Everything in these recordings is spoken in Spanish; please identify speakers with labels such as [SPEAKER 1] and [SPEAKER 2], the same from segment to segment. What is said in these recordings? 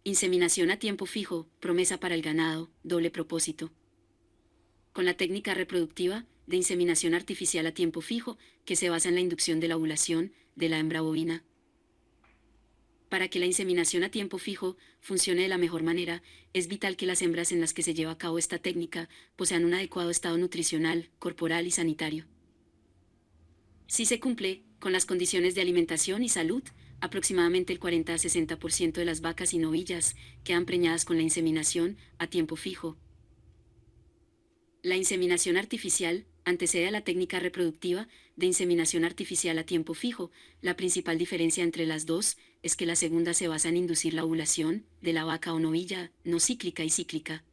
[SPEAKER 1] Inseminación a tiempo fijo, promesa para el ganado, doble propósito. Con la técnica reproductiva de inseminación artificial a tiempo fijo, que se basa en la inducción de la ovulación de la hembra bovina. Para que la inseminación a tiempo fijo funcione de la mejor manera, es vital que las hembras en las que se lleva a cabo esta técnica posean un adecuado estado nutricional, corporal y sanitario. Si se cumple con las condiciones de alimentación y salud, aproximadamente el 40 a 60% de las vacas y novillas quedan preñadas con la inseminación a tiempo fijo. La inseminación artificial antecede a la técnica reproductiva de inseminación artificial a tiempo fijo. La principal diferencia entre las dos es que la segunda se basa en inducir la ovulación de la vaca o novilla, no cíclica y cíclica.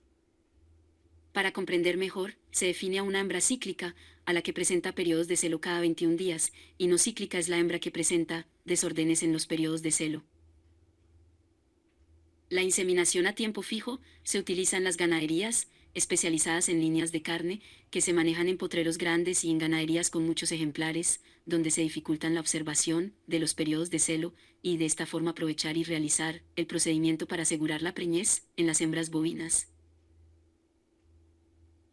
[SPEAKER 1] Para comprender mejor, se define a una hembra cíclica, a la que presenta periodos de celo cada 21 días, y no cíclica es la hembra que presenta desórdenes en los periodos de celo. La inseminación a tiempo fijo se utiliza en las ganaderías especializadas en líneas de carne, que se manejan en potreros grandes y en ganaderías con muchos ejemplares, donde se dificultan la observación de los periodos de celo, y de esta forma aprovechar y realizar el procedimiento para asegurar la preñez en las hembras bovinas.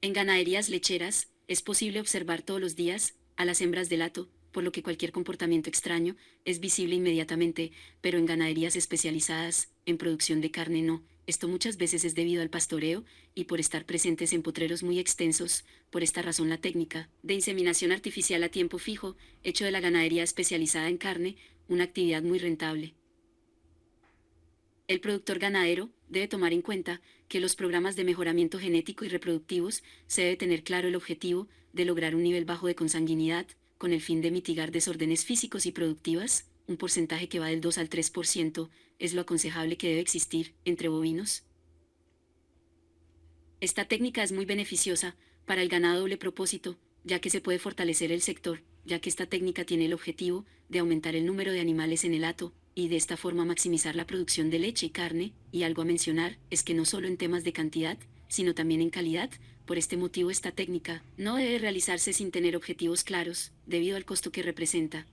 [SPEAKER 1] En ganaderías lecheras, es posible observar todos los días a las hembras del hato, por lo que cualquier comportamiento extraño es visible inmediatamente, pero en ganaderías especializadas en producción de carne no. Esto muchas veces es debido al pastoreo y por estar presentes en potreros muy extensos. Por esta razón la técnica de inseminación artificial a tiempo fijo, hecho de la ganadería especializada en carne, una actividad muy rentable. El productor ganadero debe tomar en cuenta que los programas de mejoramiento genético y reproductivos se debe tener claro el objetivo de lograr un nivel bajo de consanguinidad, con el fin de mitigar desórdenes físicos y productivas. Un porcentaje que va del 2 al 3% es lo aconsejable que debe existir entre bovinos. Esta técnica es muy beneficiosa para el ganado doble propósito, ya que se puede fortalecer el sector, ya que esta técnica tiene el objetivo de aumentar el número de animales en el hato, y de esta forma maximizar la producción de leche y carne. Y algo a mencionar es que no solo en temas de cantidad, sino también en calidad. Por este motivo esta técnica no debe realizarse sin tener objetivos claros, debido al costo que representa.